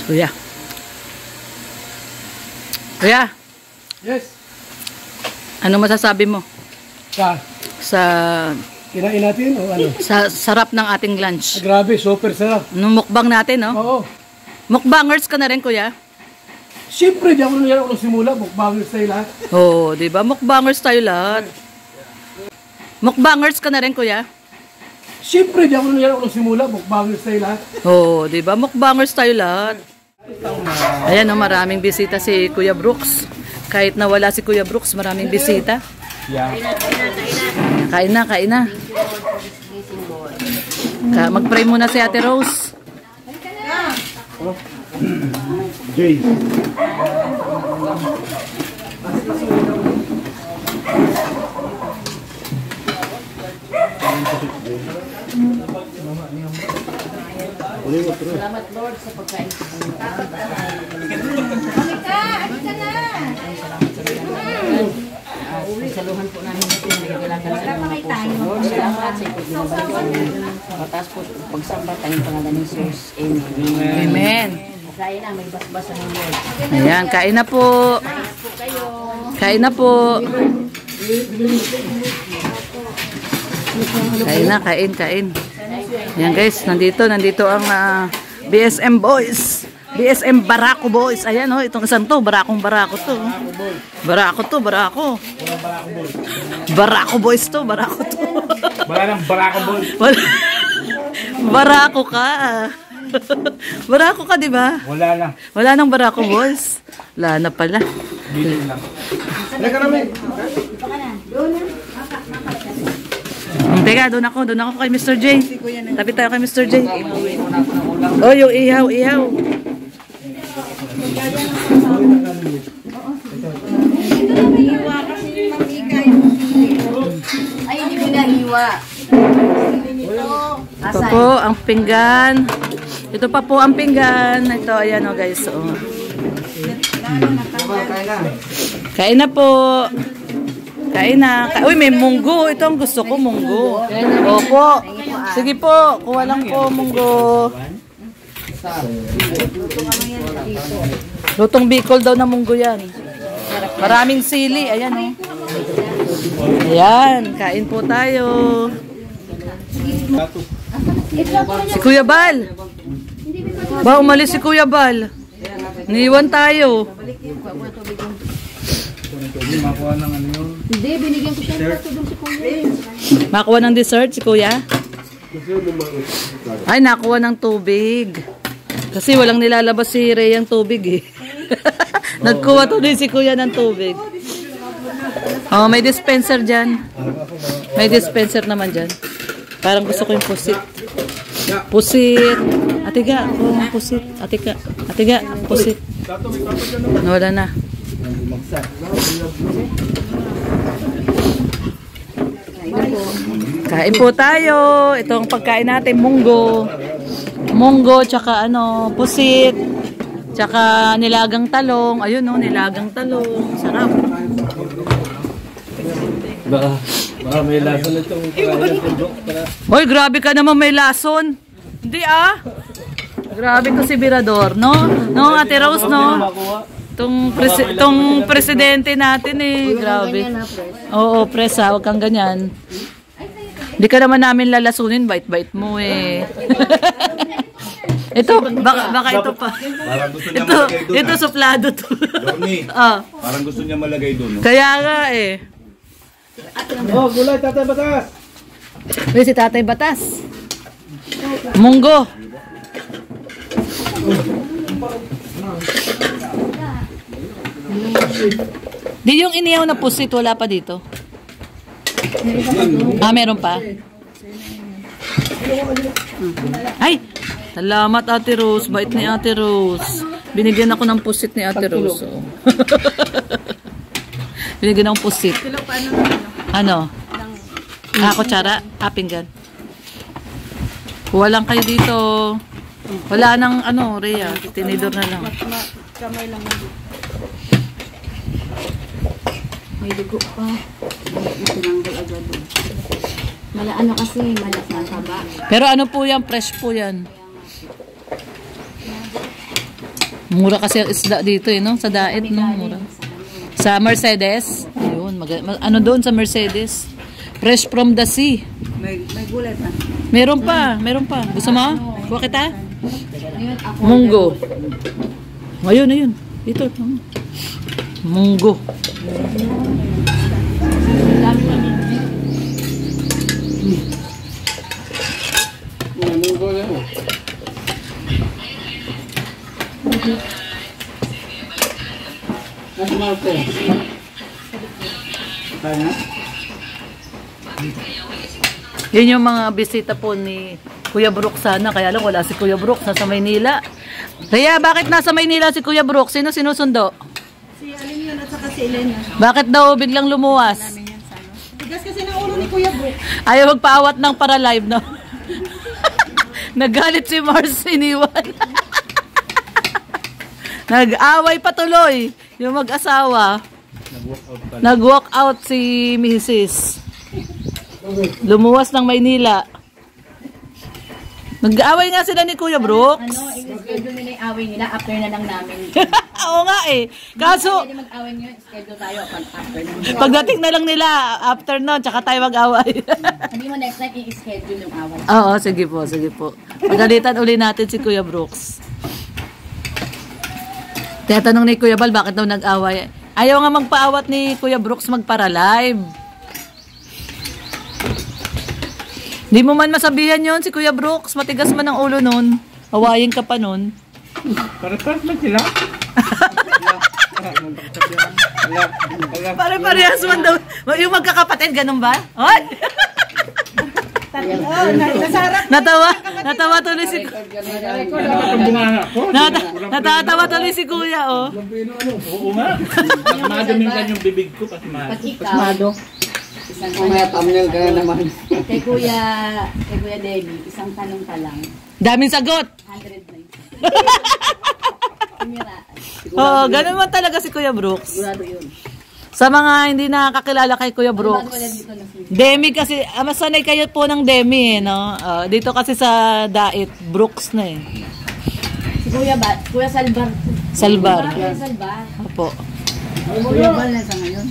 Kuya. Kuya. Yes. Ano masasabi mo? Sa Kinain natin o ano? sa sarap ng ating lunch. Grabe, super sarap. Nung mukbang natin, no? Oo. Mukbangers ka na rin, kuya? Siyempre, di ako nangyari ako simula. Mukbangers tayo lahat. Oo, di ba? Mukbangers tayo lahat. Mukbangers ka na rin, kuya? Siyempre, di ako nangyari ako simula. Mukbangers tayo lahat. Oo, di ba? Mukbangers tayo lahat. Ayan, no, maraming bisita si Kuya Brooks. Kahit na wala si Kuya Brooks, maraming bisita. Yeah. Kain na, kain na. Mag-pray muna si Ate Rose. Jay. Salamat Lord sa pagkain ko. Saluhan po namin ito yung nagagalagan sa mga puso. Lord, salamat sa ipagdinabalik. Mataas po pagsamba tayong pangalan ni Jesus. Amen. Amen. Kain na, may basbasa ng Lord. Ayan, kain na po. Kain na po. Kain na, kain. Ayan guys, nandito ang BSM Boys. BSM Barako Boys. Ayan o, itong isang to, Barako to. Barako. Barako Boys to, Barako to. Wala nang Barako Boys. Barako ka. Barako ka, di ba? Wala na. Wala nang Barako Boys. Wala na pala. Bilin lang. Halika namin. Teka, doon ako kay Mr. J. Tabi tayo kay Mr. J. Oh, yung ihaw. Ay, hindi ko nahiwa. Ito po ang pinggan. Ito pa po ang pinggan. Ito, ayan o guys. Oh. Kain na po. Kain na. Uy, may munggo. Ito ang gusto ko, munggo. Opo. Sige po. Kuha lang po, munggo. Lutong Bicol daw na munggo yan. Maraming sili. Ayan o. Ayan. Kain po tayo. Si Kuya Bal. Ba, umalis si Kuya Bal. Niiwan tayo. Makuha ng ano yun. Hindi, binigyan ko siya ng doon si Kuya. Makuha ng dessert si Kuya? Ay, nakuha ng tubig. Kasi walang nilalabas si Ray ang tubig eh. Nagkuha to din si Kuya ng tubig. Oh, may dispenser dyan. May dispenser naman dyan. Parang gusto ko yung pusit. Pusit. Atiga. Oh, pusit. Atiga. Pusit. Wala na. Kain po tayo. Itong pagkain natin, munggo. Munggo, tsaka pusit. Tsaka nilagang talong. Ayun o, nilagang talong. Sarap. Baka may lason na itong Hoy, grabe ka naman may lason. Hindi ah. Grabe to si Birador, no? No, Ate Rose, no? Itong presidente natin eh. Grabe. Oo, pres ha. Huwag kang ganyan. Hindi ka naman namin lalasunin. Bait-bait mo eh. Ito, baka ito pa. Parang gusto niya malagay doon. Ito suplado to. Dormi, Ah. parang gusto niya malagay doon. No? Kaya nga eh. Oh, gulay, Tatay Batas. Uy, si Tatay Batas. Munggo. Di yung inihaw na pusit, wala pa dito. Ah, meron pa. Ay, salamat Ate Rose. Bait ni Ate Rose. Binigyan ako ng pusit ni Ate Rose. Oh. Binigyan ng pusit. Ano? Kutsara? Pinggan. Kuha lang kayo dito. Wala nang Rhea. Tinidor na lang. Kamay lang. May dugo pa. Tinanggal agad doon. Kasi, mataba. Pero ano po yan? Fresh po yan. Mura kasi ang isda dito eh, no? Sa daet, no? Mura. Sa Mercedes. Ayun, ano doon sa Mercedes? Fresh from the sea. May gulay pa. Meron pa. Gusto mo? Kuha kita? Munggo. Ayun. Dito. Munggo. Munggo yan. Nasa Marte. Kaya? Yun yung mga bisita po ni Kuya Brooks sana. Kaya lang wala si Kuya Brooks. Nasa Maynila. Kaya bakit nasa Maynila si Kuya Brooks? Sino sinusundo? Si Alin yun at saka si Elena. Bakit daw biglang lumuwas? Tigas kasi ng ulo ni Kuya Brooks. Ayaw magpaawat ng para live, no? Nagalit si Mars, iniwan. Nag-away patuloy yung mag-asawa. Nag-walk out si Mrs. Lumuwas ng Maynila. Nag-away nga sila ni Kuya Brooks. I-schedule nila yung away nila after na lang namin. Oo nga eh. Kaso, Pwede mag-away nyo, schedule tayo after na. pagdating na lang nila, after nun, tsaka tayo mag-away. Hindi mo next time i-schedule yung away. Oo, sige po. Pagalitan uli natin si Kuya Brooks. Tatanong ni Kuya Bal, bakit daw nag-away? Ayaw nga magpaawat ni Kuya Brooks magpara-live. Di mo man masabihan yon si Kuya Brooks. Matigas man ang ulo nun. Hawayin ka pa nun. Para-paras man sila. Pare-parehas man daw. Yung magkakapatid, ganun ba? Ay! Natawa tuloy si Natatawa tuloy si Kuya, oh. Oo nga. Madaming yung bibig ko pati Pag ikaw, Mamaya thumbnail ka na naman. kay Kuya Debbie, isang tanong pa lang. Daming sagot. 100 na yun. Tumira. Oo, ganun man talaga si Kuya Brooks. Sigurado yun. Sa mga hindi nakakakilala kay Kuya Bago Brooks. wala dito na si Demi kasi, mas sanay kayo po ng Demi, eh, no? Dito kasi sa Dait, Brooks na eh. Si Kuya Salbar. Salbar. Kuya Salbar. Opo. Kuya Bal na sa ngayon.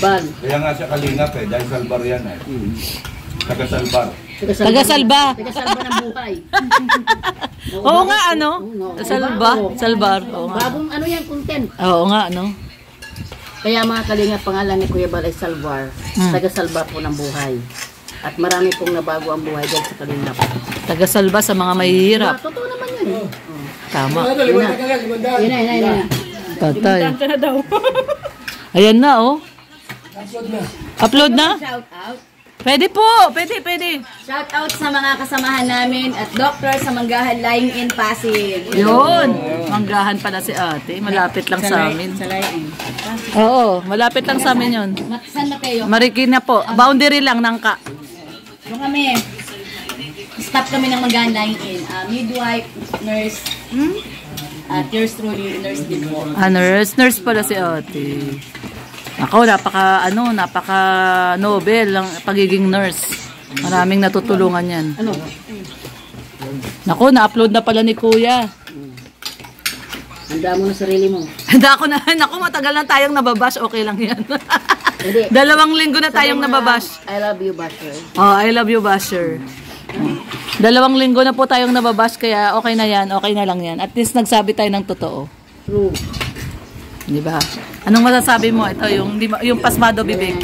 Bal. Kaya nga siya kalingap eh, dahil salbar yan eh. Taga-salbar. Taga-salba. Taga-salbar ng buhay. Oo nga, ano? Salbar. Oo nga. Bagong ano yan, content. Oo nga, ano? Kaya mga kalinga, pangalan ni Kuya Bal ay Salvar. Taga-salvar po ng buhay. At marami pong nabago ang buhay dyan sa Kalingap. Taga-salba sa mga mahihirap. Totoo naman yun. Tama. Yun na. Patay. Ayan na, oh. Upload na? Shout out. Pwede po. Pwede. Shout out sa mga kasamahan namin at doktor sa Manggahan Lying in Pasig. Yun. Manggahan pala si ate. Malapit lang sa amin. Sa Lying. Oo, malapit lang sa amin yun. San Mateo. Marikina po. Boundary lang ng ka. Doon kami. Stop kami ng Manggahan Lying in. Midwife, nurse, at yours truly, nurse din po. Nurse pala si ate. Ako, napaka Nobel ang pagiging nurse. Maraming natutulungan yan. Ano? Naku, na-upload na pala ni Kuya. Handa mo na sarili mo. Naku, matagal na tayong nababash. Okay lang yan. Hindi. 2 linggo na tayong nababash. I love you, Basher. Oh, I love you, Basher. 2 linggo na po tayong nababash, kaya okay na yan. Okay na lang yan. At least nagsabi tayo ng totoo. True. Di ba? Anong masasabi mo? Ito, yung pasmado bibig.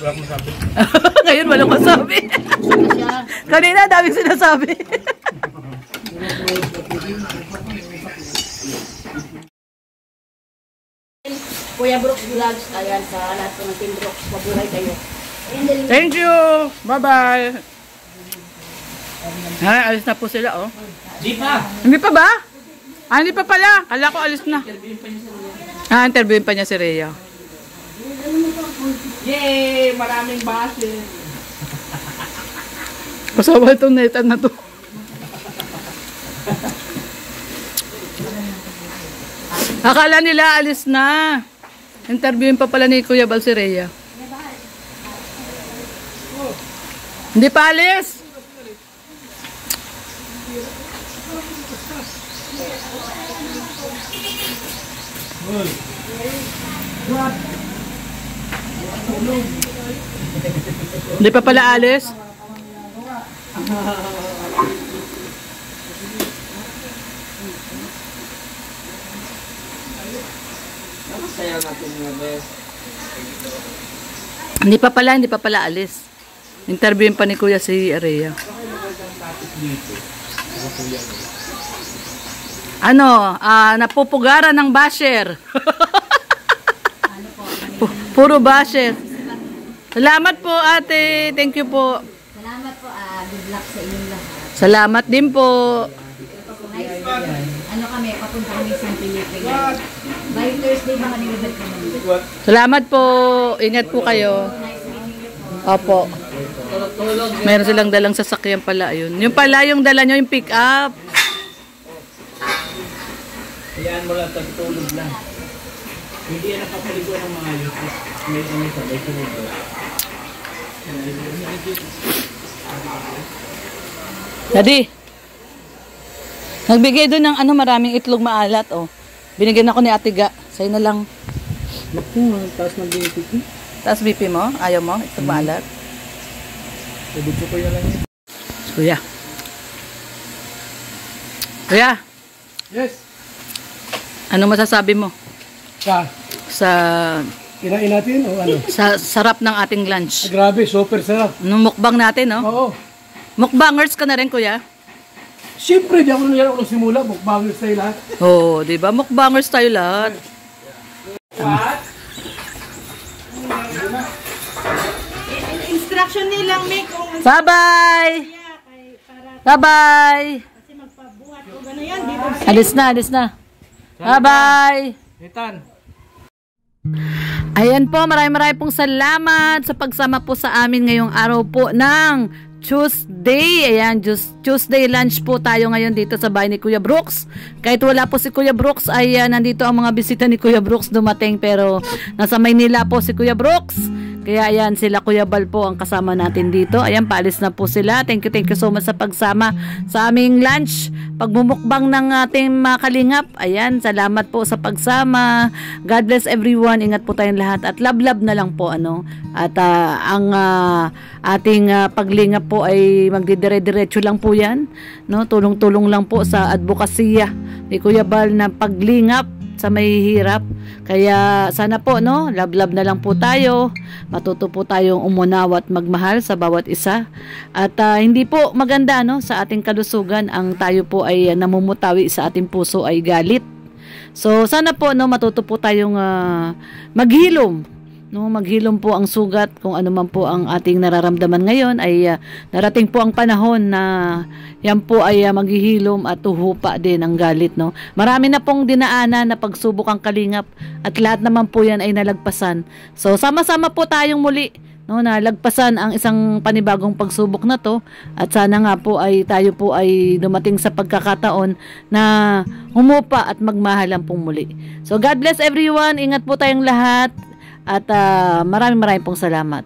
Wala akong sabi. Ngayon, walang masabi. Kanina, daming sinasabi. Kuya Brooks Vlogs, ayan sa lahat po ng Team Brooks, mabuhay kayo. Thank you! Bye-bye! Ay, alis na po sila, oh. Hindi pa ba? Hindi pa pala. Kala ko alis na. Interviewin pa niya si Rhea. Yay! Maraming bases. Pasawal itong netan na to. Akala nila alis na. Interviewin pa pala ni Kuya Bal si Rhea. Hindi pa alis. Hindi pa pala alis. Hindi pa pala alis. Interviewin pa ni Kuya si Rhea. Napupugaran ng basher. Puro basher. Salamat po, ate. Thank you po. Salamat po. Good luck sa inyong lahat. Salamat din po. Ano kami, papunta kami sa Pilipinas. By Thursday, mga nilibad kami. Salamat po. Ingat po kayo. Opo. Meron silang dalang sasakyan pala yun. Yung pala yung dala nyo, yung pick up. Ayan mo lang, tulog lang. Hindi yan nakapaligo ng mga yutis. May sabay tulog. Daddy, nagbigay doon ng maraming itlog maalat, oh. Binigyan ako ni Ate Ga. Sa'yo na lang. Naku, taas ng BP. Taas BP mo? Ayaw mo? Itlog maalat? Sabi ko yan lang yan. Kuya. Kuya, Yes. ano masasabi mo sa Kinain natin o ano? sa sarap ng ating lunch? Grabe, super sarap. Nung mukbang natin, no? Oo. Mukbangers ka na rin, Kuya? Siyempre, di ako nangyari ako simula. Bukbangers tayo lahat. Oo, di ba? Mukbangers tayo lahat. Instruction nilang may kung Bye-bye! Bye-bye! magpabuhat o gano'n yan. Dito Alis na. Bye-bye! Ethan. Ayan po, maraming pong salamat sa pagsama po sa amin ngayong araw po ng Tuesday. Ayan, Tuesday lunch po tayo ngayon dito sa bahay ni Kuya Brooks. Kahit wala po si Kuya Brooks ay nandito ang mga bisita ni Kuya Brooks dumating, pero nasa Maynila po si Kuya Brooks. Kaya ayan, sila Kuya Bal po ang kasama natin dito. Ayan, paalis na po sila. Thank you so much sa pagsama sa aming lunch. Pagmumukbang ng ating mga kalingap. Ayan, salamat po sa pagsama. God bless everyone. Ingat po tayong lahat. At love na lang po. At ang ating paglingap po ay magdidire-diretso lang po yan. No? Tulong-tulong lang po sa advokasya ni Kuya Bal na paglingap sa mahihirap. Kaya sana po, no, love na lang po tayo. Matuto po tayong umunawa at magmahal sa bawat isa. At hindi po maganda, no, sa ating kalusugan ang tayo po ay namumutawi sa ating puso ay galit. So sana po, no, matuto po tayong maghilom. No, maghilom po ang sugat kung ano man po ang ating nararamdaman ngayon ay narating po ang panahon na yan po ay maghihilom at tuhupa din ang galit, no. Marami na pong dinaanan na pagsubok ang kalingap at lahat naman po yan ay nalagpasan. So sama-sama po tayong muli, no, nalagpasan ang isang panibagong pagsubok na to at sana nga po ay tayo po ay dumating sa pagkakataon na humupa at magmahalan pong muli. So God bless everyone. Ingat po tayong lahat. At maraming pong salamat.